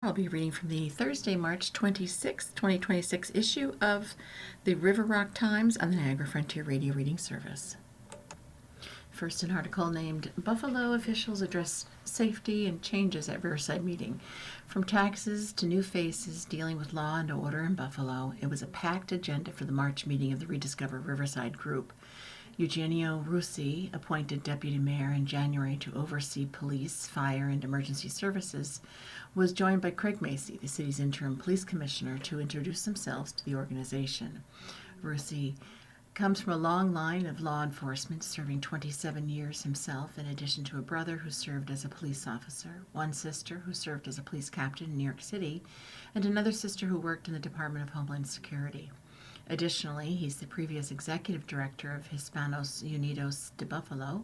I'll be reading from the Thursday, March 26th, 2026 issue of the River Rock Times on the Niagara Frontier Radio Reading Service. First, an article named Buffalo Officials Address Safety and Changes at Riverside Meeting. From taxes to new faces dealing with law and order in Buffalo, it was a packed agenda for the March meeting of the Rediscover Riverside Group. Eugenio Russi, appointed deputy mayor in January to oversee police, fire, and emergency services, was joined by Craig Macy, the city's interim police commissioner, to introduce themselves to the organization. Russi comes from a long line of law enforcement, serving 27 years himself, in addition to a brother who served as a police officer, one sister who served as a police captain in New York City, and another sister who worked in the Department of Homeland Security. Additionally, he's the previous executive director of Hispanos Unidos de Buffalo,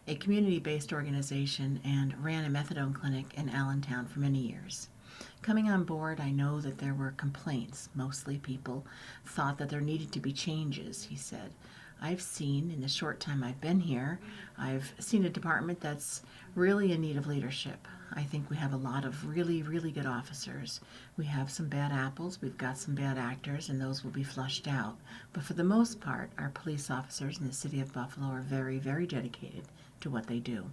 a community-based organization, and ran a methadone clinic in Allentown for many years. Coming on board, I know that there were complaints. Mostly people thought that there needed to be changes, he said. I've seen, in the short time I've been here, I've seen a department that's really in need of leadership. I think we have a lot of really, really good officers. We have some bad apples, we've got some bad actors, and those will be flushed out. But for the most part, our police officers in the city of Buffalo are very, very dedicated to what they do.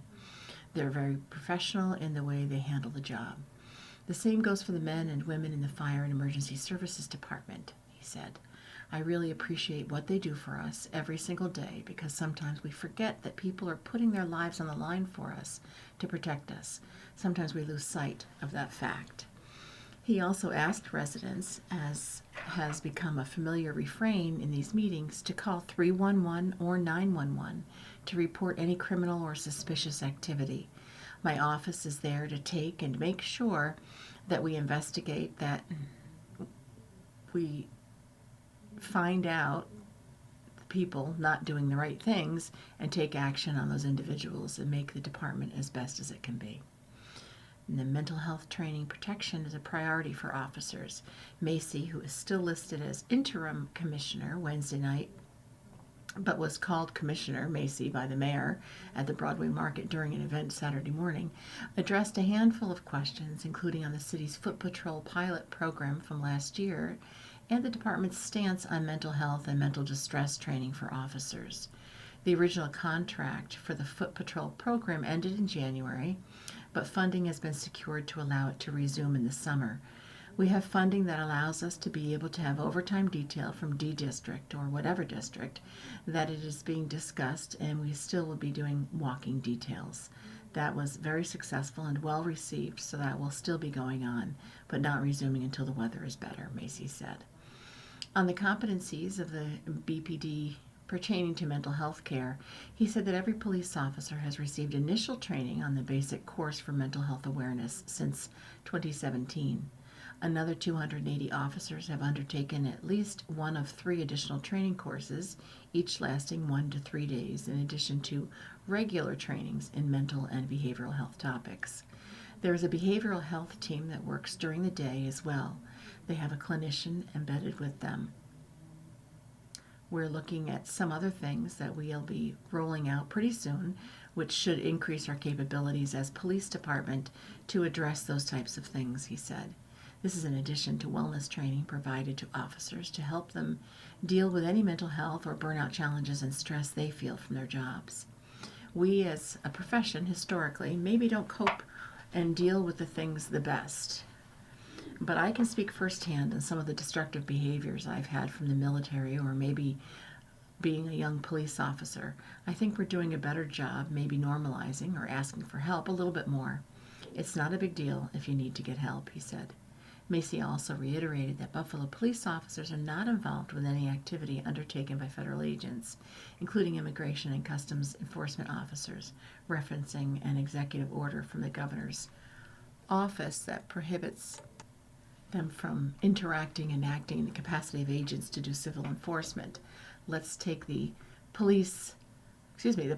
They're very professional in the way they handle the job. The same goes for the men and women in the Fire and Emergency Services Department, he said. I really appreciate what they do for us every single day, because sometimes we forget that people are putting their lives on the line for us to protect us. Sometimes we lose sight of that fact. He also asked residents, as has become a familiar refrain in these meetings, to call 311 or 911 to report any criminal or suspicious activity. My office is there to take and make sure that we investigate, that we find out the people not doing the right things and take action on those individuals and make the department as best as it can be. And the mental health training protection is a priority for officers. Macy, who is still listed as interim commissioner Wednesday night, but was called Commissioner Macy by the mayor at the Broadway Market during an event Saturday morning, addressed a handful of questions, including on the city's Foot Patrol pilot program from last year and the department's stance on mental health and mental distress training for officers. The original contract for the Foot Patrol program ended in January, but funding has been secured to allow it to resume in the summer. We have funding that allows us to be able to have overtime detail from D district or whatever district that it is being discussed, and we still will be doing walking details. That was very successful and well received, so that will still be going on, but not resuming until the weather is better, Macy said. On the competencies of the BPD pertaining to mental health care, he said that every police officer has received initial training on the basic course for mental health awareness since 2017. Another 280 officers have undertaken at least one of 3 additional training courses, each lasting 1 to 3 days, in addition to regular trainings in mental and behavioral health topics. There is a behavioral health team that works during the day as well. They have a clinician embedded with them. We're looking at some other things that we'll be rolling out pretty soon, which should increase our capabilities as police department to address those types of things, he said. This is in addition to wellness training provided to officers to help them deal with any mental health or burnout challenges and stress they feel from their jobs. We as a profession historically maybe don't cope and deal with the things the best. But I can speak firsthand on some of the destructive behaviors I've had from the military, or maybe being a young police officer. I think we're doing a better job maybe normalizing or asking for help a little bit more. It's not a big deal if you need to get help, he said. Macy also reiterated that Buffalo police officers are not involved with any activity undertaken by federal agents, including immigration and customs enforcement officers, referencing an executive order from the governor's office that prohibits them from interacting and acting in the capacity of agents to do civil enforcement. Let's take the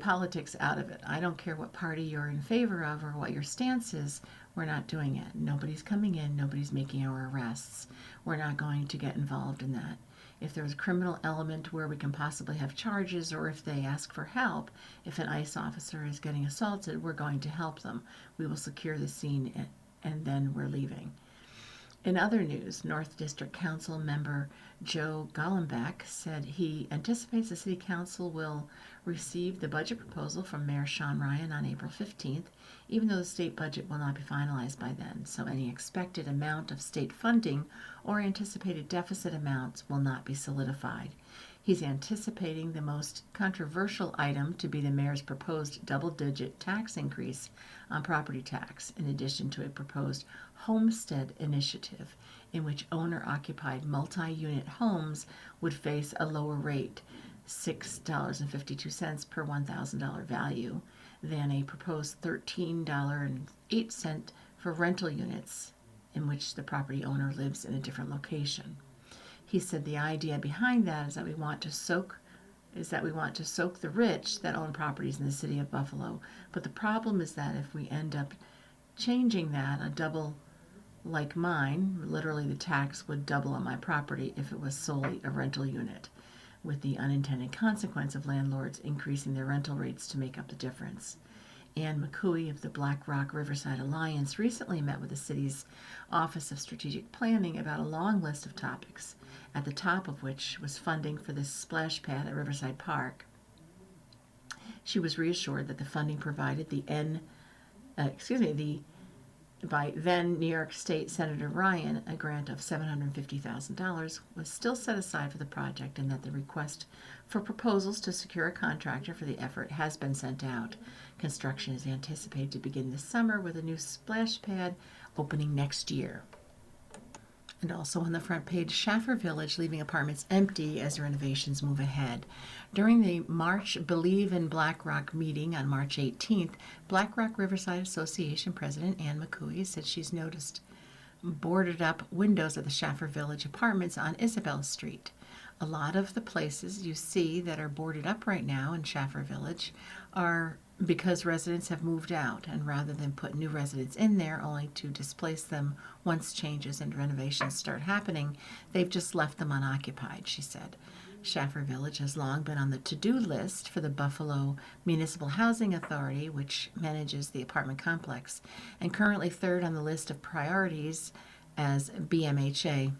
politics out of it. I don't care what party you're in favor of or what your stance is. We're not doing it. Nobody's coming in. Nobody's making our arrests. We're not going to get involved in that. If there's a criminal element where we can possibly have charges, or if they ask for help, if an ICE officer is getting assaulted, we're going to help them. We will secure the scene and then we're leaving. In other news, North District Council member Joe Gollenbach said he anticipates the City Council will receive the budget proposal from Mayor Sean Ryan on April 15th, even though the state budget will not be finalized by then, so any expected amount of state funding or anticipated deficit amounts will not be solidified. He's anticipating the most controversial item to be the mayor's proposed double-digit tax increase on property tax, in addition to a proposed homestead initiative in which owner-occupied multi-unit homes would face a lower rate, $6.52 per $1,000 value, than a proposed $13.08 for rental units in which the property owner lives in a different location. He said the idea behind that is that we want to soak the rich that own properties in the city of Buffalo. But the problem is that if we end up changing that, a double like mine, literally the tax would double on my property if it was solely a rental unit, with the unintended consequence of landlords increasing their rental rates to make up the difference. Ann McCooey of the Black Rock Riverside Alliance recently met with the city's Office of Strategic Planning about a long list of topics, at the top of which was funding for this splash pad at Riverside Park. She was reassured that the funding provided by then New York State Senator Ryan, a grant of $750,000, was still set aside for the project, and that the request for proposals to secure a contractor for the effort has been sent out. Construction is anticipated to begin this summer, with a new splash pad opening next year. And also on the front page, Schaffer Village leaving apartments empty as renovations move ahead. During the March Believe in Black Rock meeting on March 18th, Black Rock Riverside Association President Ann McCooey said she's noticed boarded up windows at the Schaffer Village apartments on Isabel Street. A lot of the places you see that are boarded up right now in Schaffer Village are because residents have moved out, and rather than put new residents in there only to displace them once changes and renovations start happening, they've just left them unoccupied, she said. Schaffer Village has long been on the to-do list for the Buffalo Municipal Housing Authority, which manages the apartment complex, and currently third on the list of priorities as BMHA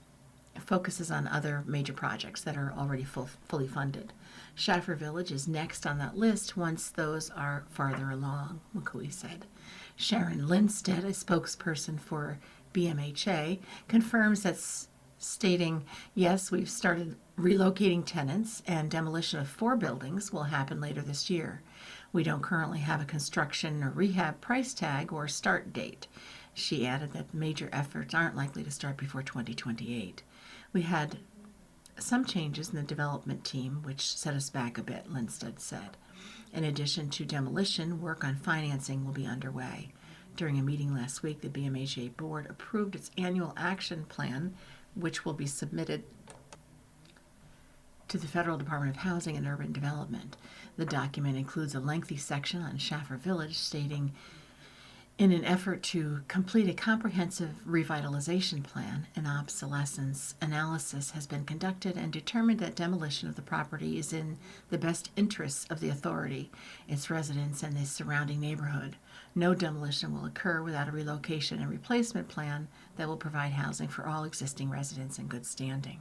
focuses on other major projects that are already fully funded. Schaffer Village is next on that list once those are farther along, McCooey said. Sharon Lindstedt, a spokesperson for BMHA, confirms that, stating, yes, we've started relocating tenants, and demolition of 4 buildings will happen later this year. We don't currently have a construction or rehab price tag or start date. She added that major efforts aren't likely to start before 2028. We had some changes in the development team, which set us back a bit, Lindstedt said. In addition to demolition, work on financing will be underway. During a meeting last week, the BMHA board approved its annual action plan, which will be submitted to the Federal Department of Housing and Urban Development. The document includes a lengthy section on Schaffer Village stating, in an effort to complete a comprehensive revitalization plan, an obsolescence analysis has been conducted and determined that demolition of the property is in the best interests of the authority, its residents, and the surrounding neighborhood. No demolition will occur without a relocation and replacement plan that will provide housing for all existing residents in good standing.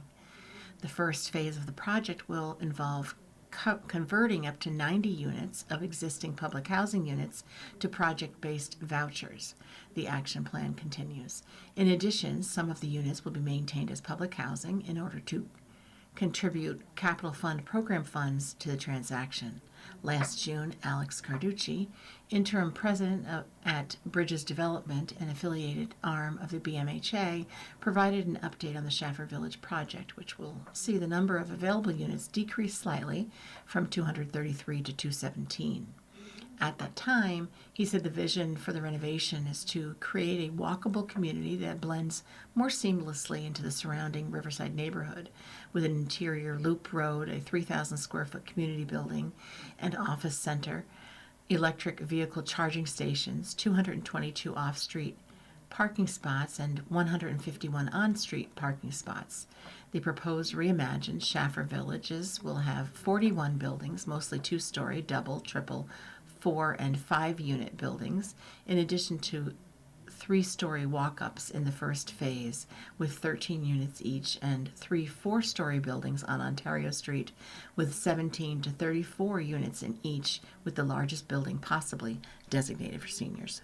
The first phase of the project will involve converting up to 90 units of existing public housing units to project-based vouchers. The action plan continues. In addition, some of the units will be maintained as public housing in order to contribute capital fund program funds to the transaction. Last June, Alex Carducci, interim president at Bridges Development, an affiliated arm of the BMHA, provided an update on the Schaffer Village project, which will see the number of available units decrease slightly from 233 to 217. At that time, he said the vision for the renovation is to create a walkable community that blends more seamlessly into the surrounding Riverside neighborhood, with an interior loop road, a 3,000 square foot community building and office center, electric vehicle charging stations, 222 off-street parking spots, and 151 on-street parking spots. The proposed reimagined Schaffer Villages will have 41 buildings, mostly 2-story, double, triple, 4 and 5 unit buildings, in addition to 3-story walk-ups in the first phase, with 13 units each, and 3 4-story buildings on Ontario Street with 17 to 34 units in each, with the largest building possibly designated for seniors.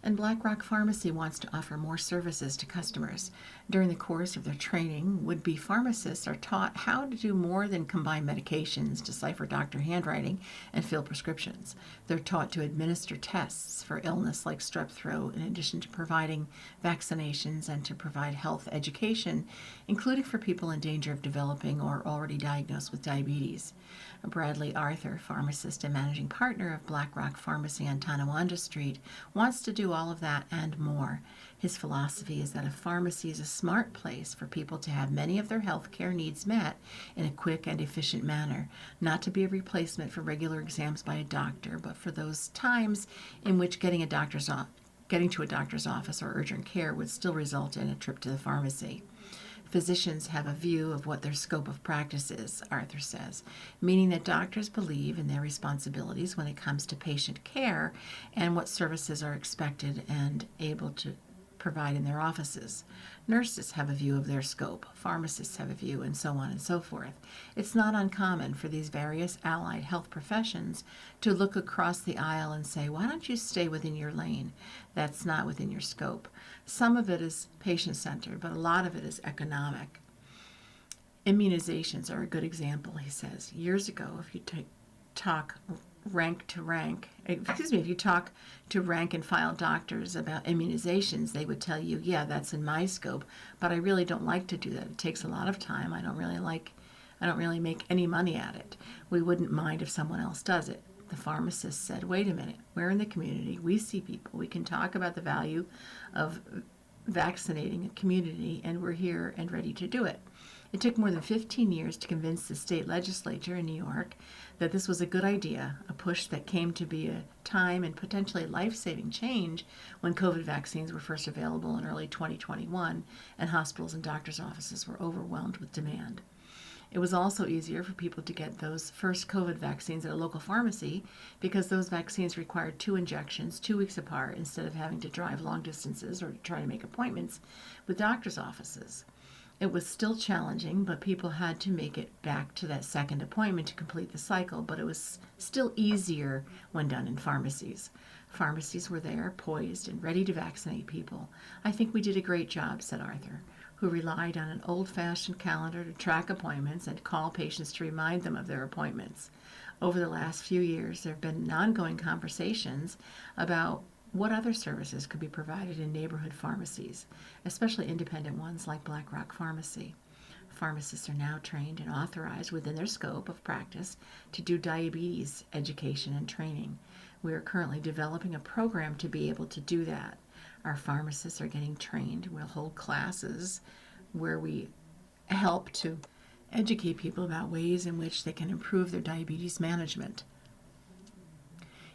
And Black Rock Pharmacy wants to offer more services to customers. During the course of their training, would-be pharmacists are taught how to do more than combine medications, decipher doctor handwriting, and fill prescriptions. They're taught to administer tests for illness like strep throat, in addition to providing vaccinations, and to provide health education, including for people in danger of developing or already diagnosed with diabetes. Bradley Arthur, pharmacist and managing partner of Black Rock Pharmacy on Tonawanda Street, wants to do all of that and more. His philosophy is that a pharmacy is a smart place for people to have many of their health care needs met in a quick and efficient manner, not to be a replacement for regular exams by a doctor, but for those times in which getting to a doctor's office or urgent care would still result in a trip to the pharmacy. Physicians have a view of what their scope of practice is, Arthur says, meaning that doctors believe in their responsibilities when it comes to patient care and what services are expected and able to provide in their offices. Nurses have a view of their scope, pharmacists have a view, and so on and so forth. It's not uncommon for these various allied health professions to look across the aisle and say, why don't you stay within your lane? That's not within your scope. Some of it is patient-centered, but a lot of it is economic. Immunizations are a good example, he says. Years ago, if you talk to rank and file doctors about immunizations, they would tell you, yeah, that's in my scope, but I really don't like to do that. It takes a lot of time. I don't really make any money at it. We wouldn't mind if someone else does it. The pharmacist said, wait a minute, we're in the community, we see people, we can talk about the value of vaccinating a community, and we're here and ready to do it. It took more than 15 years to convince the state legislature in New York that this was a good idea, a push that came to be a time and potentially life-saving change when COVID vaccines were first available in early 2021 and hospitals and doctors' offices were overwhelmed with demand. It was also easier for people to get those first COVID vaccines at a local pharmacy because those vaccines required 2 injections 2 weeks apart instead of having to drive long distances or to try to make appointments with doctors' offices. It was still challenging, but people had to make it back to that second appointment to complete the cycle, but it was still easier when done in pharmacies. Pharmacies were there, poised and ready to vaccinate people. I think we did a great job, said Arthur, who relied on an old-fashioned calendar to track appointments and call patients to remind them of their appointments. Over the last few years, there have been ongoing conversations about what other services could be provided in neighborhood pharmacies, especially independent ones like Black Rock Pharmacy. Pharmacists are now trained and authorized within their scope of practice to do diabetes education and training. We are currently developing a program to be able to do that. Our pharmacists are getting trained. We'll hold classes where we help to educate people about ways in which they can improve their diabetes management.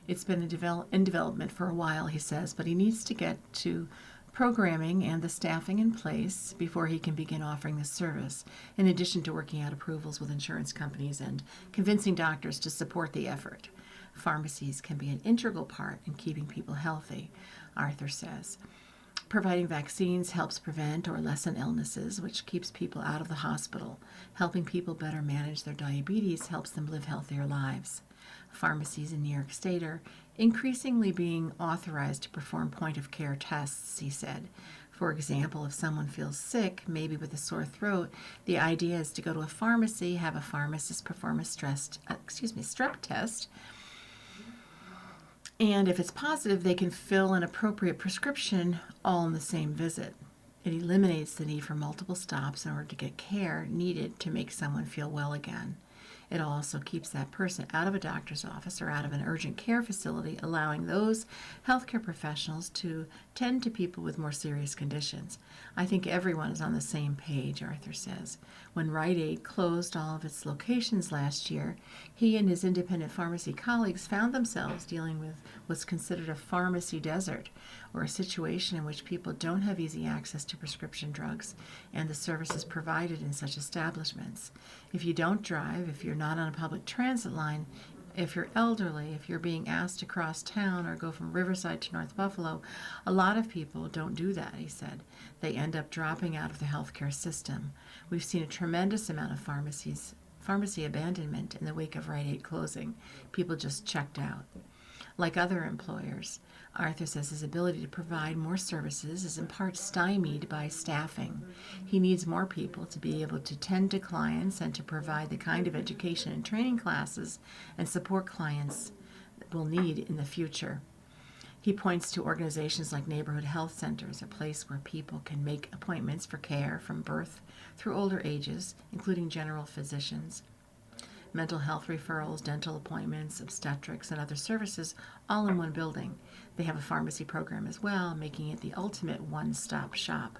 It's been in development for a while, he says, but he needs to get to programming and the staffing in place before he can begin offering this service, in addition to working out approvals with insurance companies and convincing doctors to support the effort. Pharmacies can be an integral part in keeping people healthy, Arthur says. Providing vaccines helps prevent or lessen illnesses, which keeps people out of the hospital. Helping people better manage their diabetes helps them live healthier lives. Pharmacies in New York State are increasingly being authorized to perform point-of-care tests, he said. For example, if someone feels sick, maybe with a sore throat, the idea is to go to a pharmacy, have a pharmacist perform a strep test, and if it's positive, they can fill an appropriate prescription all in the same visit. It eliminates the need for multiple stops in order to get care needed to make someone feel well again. It also keeps that person out of a doctor's office or out of an urgent care facility, allowing those healthcare professionals to tend to people with more serious conditions. I think everyone is on the same page, Arthur says. When Rite Aid closed all of its locations last year, he and his independent pharmacy colleagues found themselves dealing with what's considered a pharmacy desert, or a situation in which people don't have easy access to prescription drugs and the services provided in such establishments. If you don't drive, if you're not on a public transit line, if you're elderly, if you're being asked to cross town or go from Riverside to North Buffalo, a lot of people don't do that, he said. They end up dropping out of the healthcare system. We've seen a tremendous amount of pharmacy abandonment in the wake of Rite Aid closing. People just checked out. Like other employers, Arthur says his ability to provide more services is in part stymied by staffing. He needs more people to be able to tend to clients and to provide the kind of education and training classes and support clients will need in the future. He points to organizations like neighborhood health centers, a place where people can make appointments for care from birth through older ages, including general physicians, mental health referrals, dental appointments, obstetrics, and other services all in one building. They have a pharmacy program as well, making it the ultimate one-stop shop.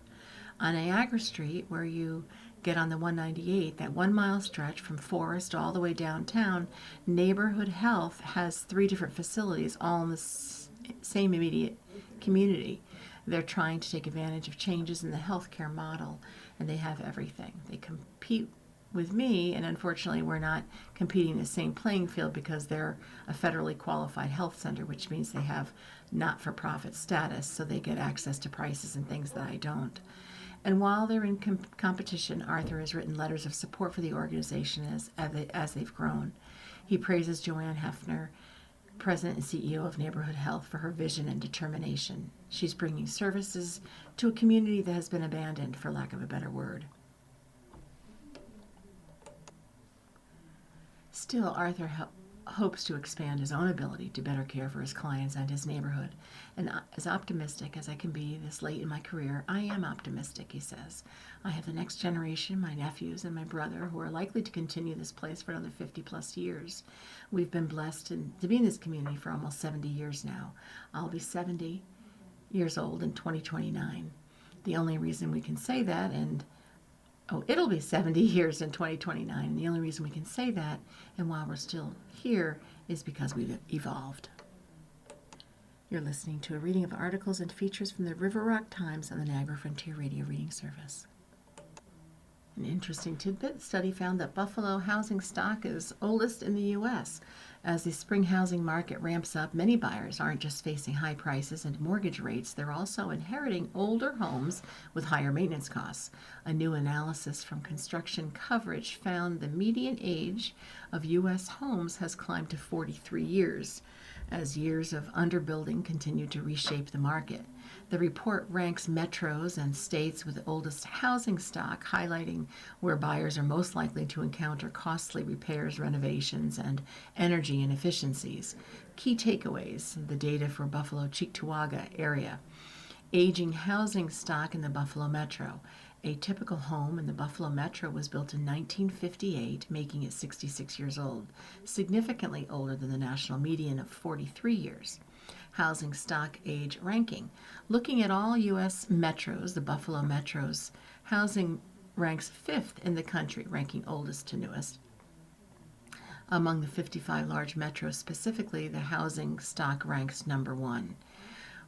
On Niagara Street, where you get on the 198, that 1 mile stretch from Forest all the way downtown, Neighborhood Health has 3 different facilities all in the same immediate community. They're trying to take advantage of changes in the healthcare model, and they have everything. They compete with me, and unfortunately we're not competing in the same playing field because they're a federally qualified health center, which means they have not-for-profit status, so they get access to prices and things that I don't. And while they're in competition, Arthur has written letters of support for the organization as they've grown. He praises Joanne Hefner, President and CEO of Neighborhood Health, for her vision and determination. She's bringing services to a community that has been abandoned, for lack of a better word. Still, Arthur hopes to expand his own ability to better care for his clients and his neighborhood. And as optimistic as I can be this late in my career, I am optimistic, he says. I have the next generation, my nephews and my brother, who are likely to continue this place for another 50 plus years. We've been blessed to be in this community for almost 70 years now. I'll be 70 years old in 2029. The only reason we can say that, it'll be 70 years in 2029. And the only reason we can say that, and while we're still here, is because we've evolved. You're listening to a reading of articles and features from the River Rock Times on the Niagara Frontier Radio Reading Service. An interesting tidbit: study found that Buffalo housing stock is oldest in the U.S. As the spring housing market ramps up, many buyers aren't just facing high prices and mortgage rates, they're also inheriting older homes with higher maintenance costs. A new analysis from Construction Coverage found the median age of U.S. homes has climbed to 43 years, as years of underbuilding continue to reshape the market. The report ranks metros and states with the oldest housing stock, highlighting where buyers are most likely to encounter costly repairs, renovations, and energy inefficiencies. Key takeaways: the data for Buffalo Cheektowaga area. Aging housing stock in the Buffalo Metro. A typical home in the Buffalo Metro was built in 1958, making it 66 years old, significantly older than the national median of 43 years. Housing stock age ranking. Looking at all U.S. metros, the Buffalo Metro's housing ranks 5th in the country, ranking oldest to newest. Among the 55 large metros specifically, the housing stock ranks number 1.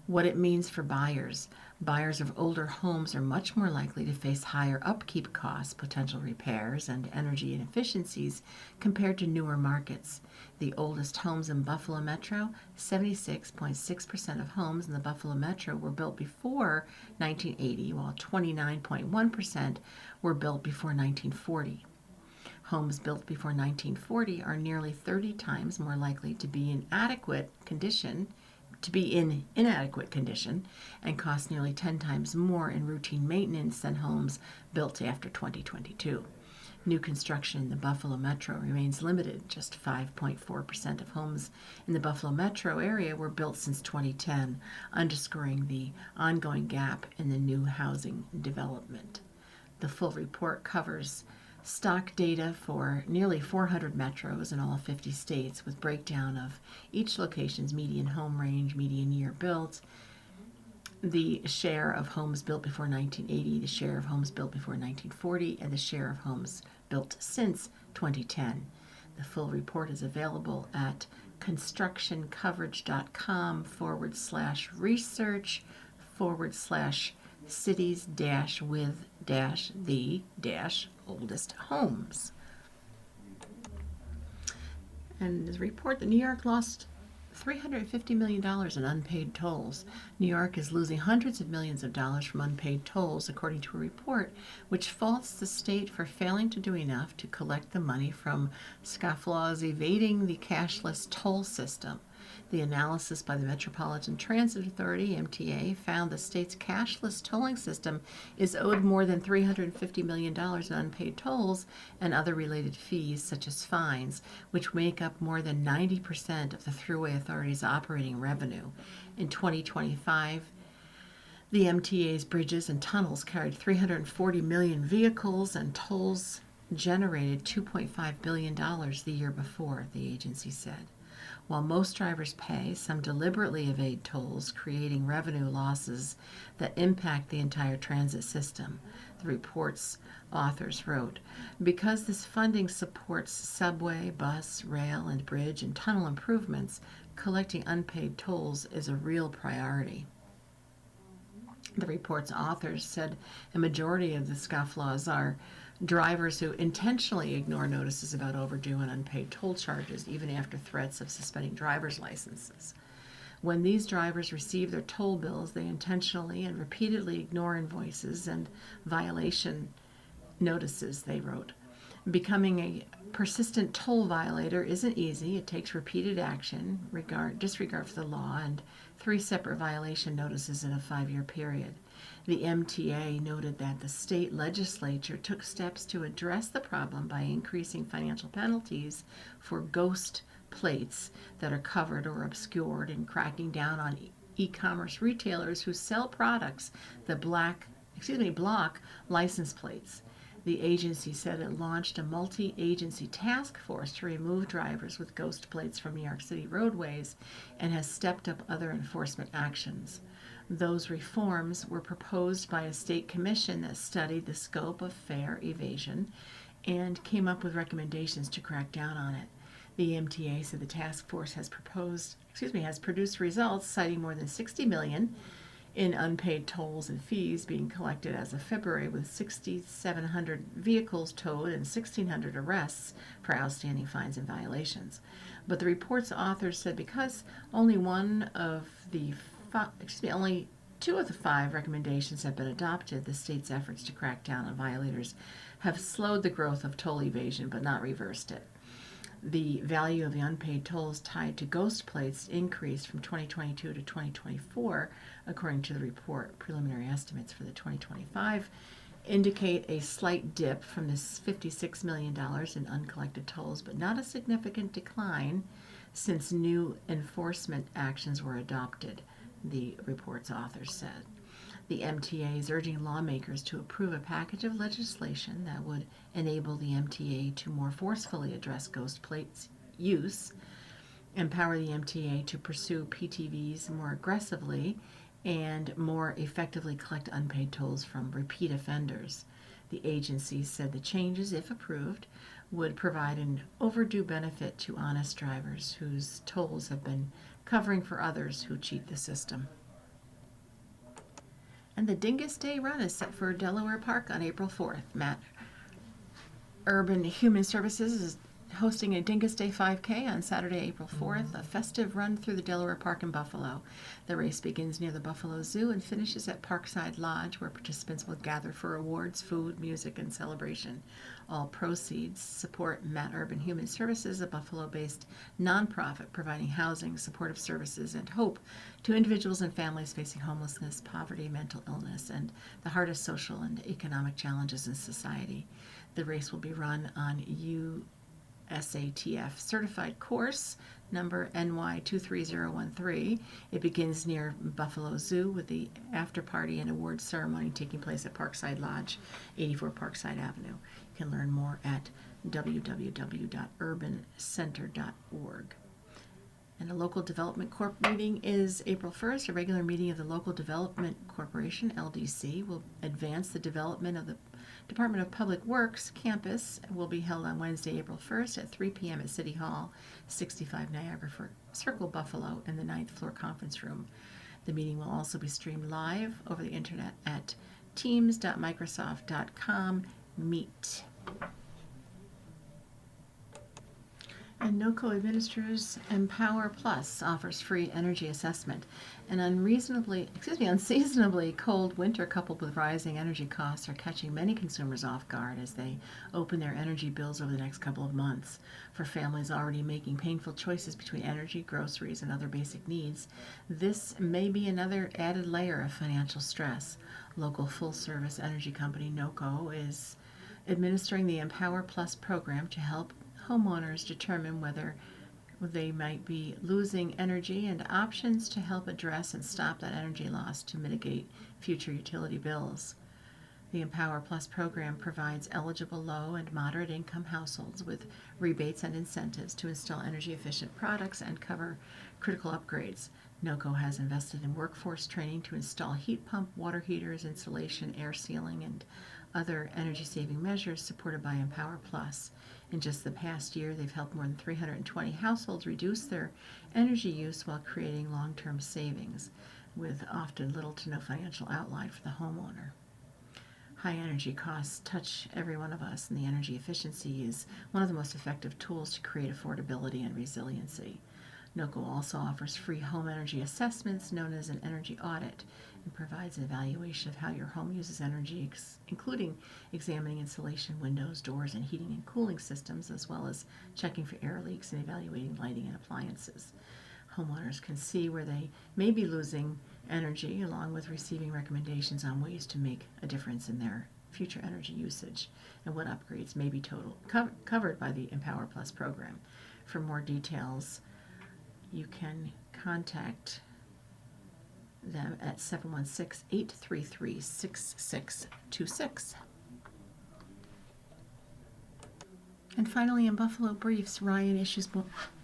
What it means for buyers. Buyers of older homes are much more likely to face higher upkeep costs, potential repairs, and energy inefficiencies compared to newer markets. The oldest homes in Buffalo Metro, 76.6% of homes in the Buffalo Metro were built before 1980, while 29.1% were built before 1940. Homes built before 1940 are nearly 30 times more likely to be in inadequate condition and cost nearly 10 times more in routine maintenance than homes built after 2022. New construction in the Buffalo Metro remains limited. Just 5.4% of homes in the Buffalo Metro area were built since 2010, underscoring the ongoing gap in the new housing development. The full report covers stock data for nearly 400 metros in all 50 states, with breakdown of each location's median home range, median year built, the share of homes built before 1980, the share of homes built before 1940, and the share of homes built since 2010. The full report is available at constructioncoverage.com/research/cities-with-the-oldest homes. And there's a report that New York lost $350 million in unpaid tolls. New York is losing hundreds of millions of dollars from unpaid tolls, according to a report which faults the state for failing to do enough to collect the money from scofflaws evading the cashless toll system. The analysis by the Metropolitan Transit Authority, MTA, found the state's cashless tolling system is owed more than $350 million in unpaid tolls and other related fees, such as fines, which make up more than 90% of the Thruway Authority's operating revenue. In 2025, the MTA's bridges and tunnels carried 340 million vehicles, and tolls generated $2.5 billion the year before, the agency said. While most drivers pay, some deliberately evade tolls, creating revenue losses that impact the entire transit system, the report's authors wrote. Because this funding supports subway, bus, rail, and bridge and tunnel improvements, collecting unpaid tolls is a real priority. The report's authors said a majority of the scofflaws are drivers who intentionally ignore notices about overdue and unpaid toll charges, even after threats of suspending driver's licenses. When these drivers receive their toll bills, they intentionally and repeatedly ignore invoices and violation notices, they wrote. Becoming a persistent toll violator isn't easy. It takes repeated action, disregard for the law, and 3 separate violation notices in a 5-year period. The MTA noted that the state legislature took steps to address the problem by increasing financial penalties for ghost plates that are covered or obscured and cracking down on e-commerce retailers who sell products that block license plates. The agency said it launched a multi-agency task force to remove drivers with ghost plates from New York City roadways and has stepped up other enforcement actions. Those reforms were proposed by a state commission that studied the scope of fare evasion and came up with recommendations to crack down on it. The MTA said the task force has produced results, citing more than $60 million in unpaid tolls and fees being collected as of February, with 6,700 vehicles towed and 1,600 arrests for outstanding fines and violations. But the report's authors said because only only 2 of the 5 recommendations have been adopted, the state's efforts to crack down on violators have slowed the growth of toll evasion but not reversed it. The value of the unpaid tolls tied to ghost plates increased from 2022 to 2024, according to the report. Preliminary estimates for the 2025 indicate a slight dip from this $56 million in uncollected tolls, but not a significant decline since new enforcement actions were adopted, the report's authors said. The MTA is urging lawmakers to approve a package of legislation that would enable the MTA to more forcefully address ghost plates use, empower the MTA to pursue PTVs more aggressively, and more effectively collect unpaid tolls from repeat offenders. The agency said the changes, if approved, would provide an overdue benefit to honest drivers whose tolls have been covering for others who cheat the system. And the Dingus Day Run is set for Delaware Park on April 4th. Matt Urban Human Services is hosting a Dingus Day 5K on Saturday, April 4th, a festive run through the Delaware Park in Buffalo. The race begins near the Buffalo Zoo and finishes at Parkside Lodge, where participants will gather for awards, food, music, and celebration. All proceeds support Matt Urban Human Services, a Buffalo-based nonprofit providing housing, supportive services, and hope to individuals and families facing homelessness, poverty, mental illness, and the hardest social and economic challenges in society. The race will be run on USATF certified course number NY23013. It begins near Buffalo Zoo with the after party and awards ceremony taking place at Parkside Lodge, 84 Parkside Avenue. You can learn more at www.urbancenter.org. And the Local Development Corp meeting is April 1st. A regular meeting of the Local Development Corporation, LDC, will advance the development of the Department of Public Works campus. Will be held on Wednesday, April 1st at 3 p.m. at City Hall, 65 Niagara Circle, Buffalo, in the 9th floor conference room. The meeting will also be streamed live over the internet at teams.microsoft.com/meet. And NOCO administers Empower Plus, offers free energy assessment. An unseasonably cold winter coupled with rising energy costs are catching many consumers off guard as they open their energy bills over the next couple of months. For families already making painful choices between energy, groceries, and other basic needs, this may be another added layer of financial stress. Local full-service energy company NOCO is administering the Empower Plus program to help homeowners determine whether they might be losing energy and options to help address and stop that energy loss to mitigate future utility bills. The Empower Plus program provides eligible low and moderate income households with rebates and incentives to install energy efficient products and cover critical upgrades. NOCO has invested in workforce training to install heat pump, water heaters, insulation, air sealing, and other energy saving measures supported by Empower Plus. In just the past year, they've helped more than 320 households reduce their energy use while creating long-term savings, with often little to no financial outlay for the homeowner. High energy costs touch every one of us, and the energy efficiency is one of the most effective tools to create affordability and resiliency. NOCO also offers free home energy assessments known as an energy audit and provides an evaluation of how your home uses energy, including examining insulation, windows, doors, and heating and cooling systems, as well as checking for air leaks and evaluating lighting and appliances. Homeowners can see where they may be losing energy, along with receiving recommendations on ways to make a difference in their future energy usage and what upgrades may be covered by the Empower Plus program. For more details, you can contact them at 716-833-6626. And finally, in Buffalo Briefs, Ryan issues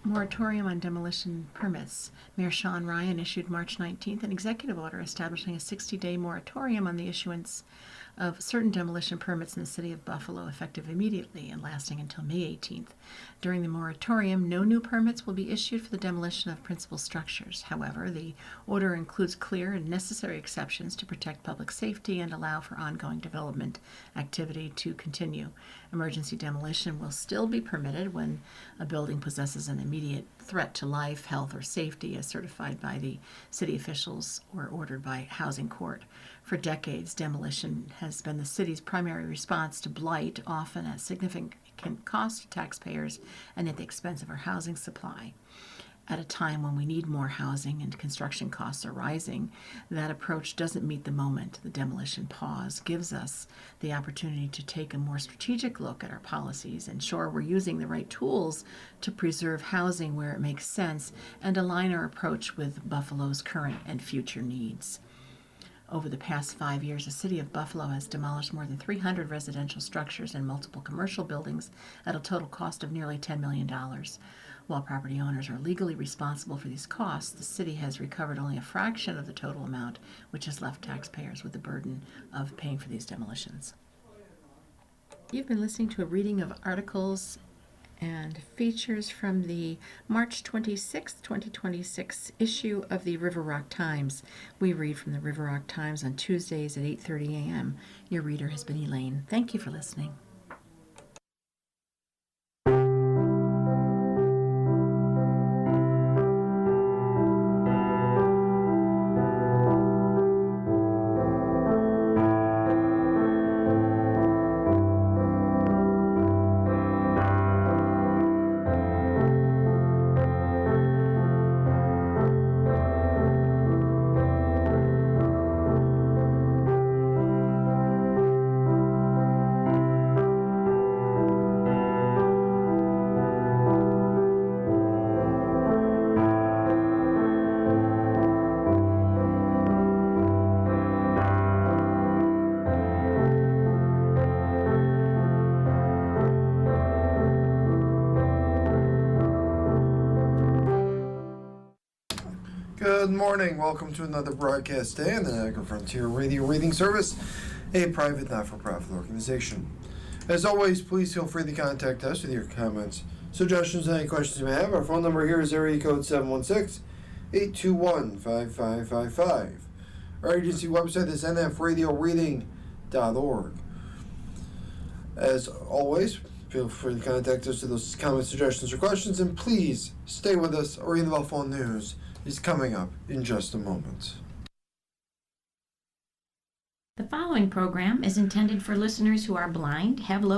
moratorium on demolition permits. Mayor Sean Ryan issued March 19th an executive order establishing a 60-day moratorium on the issuance of certain demolition permits in the city of Buffalo, effective immediately and lasting until May 18th. During the moratorium, no new permits will be issued for the demolition of principal structures. However, the order includes clear and necessary exceptions to protect public safety and allow for ongoing development activity to continue. Emergency demolition will still be permitted when a building possesses an immediate threat to life, health, or safety as certified by the city officials or ordered by Housing Court. For decades, demolition has been the city's primary response to blight, often at significant cost to taxpayers and at the expense of our housing supply. At a time when we need more housing and construction costs are rising, that approach doesn't meet the moment. The demolition pause gives us the opportunity to take a more strategic look at our policies, ensure we're using the right tools to preserve housing where it makes sense, and align our approach with Buffalo's current and future needs. Over the past 5 years, the city of Buffalo has demolished more than 300 residential structures and multiple commercial buildings at a total cost of nearly $10 million. While property owners are legally responsible for these costs, the city has recovered only a fraction of the total amount, which has left taxpayers with the burden of paying for these demolitions. You've been listening to a reading of articles and features from the March 26, 2026 issue of the River Rock Times. We read from the River Rock Times on Tuesdays at 8:30 a.m. Your reader has been Elaine. Thank you for listening. Good morning. Welcome to another broadcast day on the Niagara Frontier Radio Reading Service, a private not-for-profit organization. As always, please feel free to contact us with your comments, suggestions, and any questions you may have. Our phone number here is area code 716-821-5555. Our agency website is nfradioreading.org. As always, Feel free to contact us with those comments, suggestions, or questions, and please stay with us. Orion Buffalo News is coming up in just a moment. The following program is intended for listeners who are blind, have low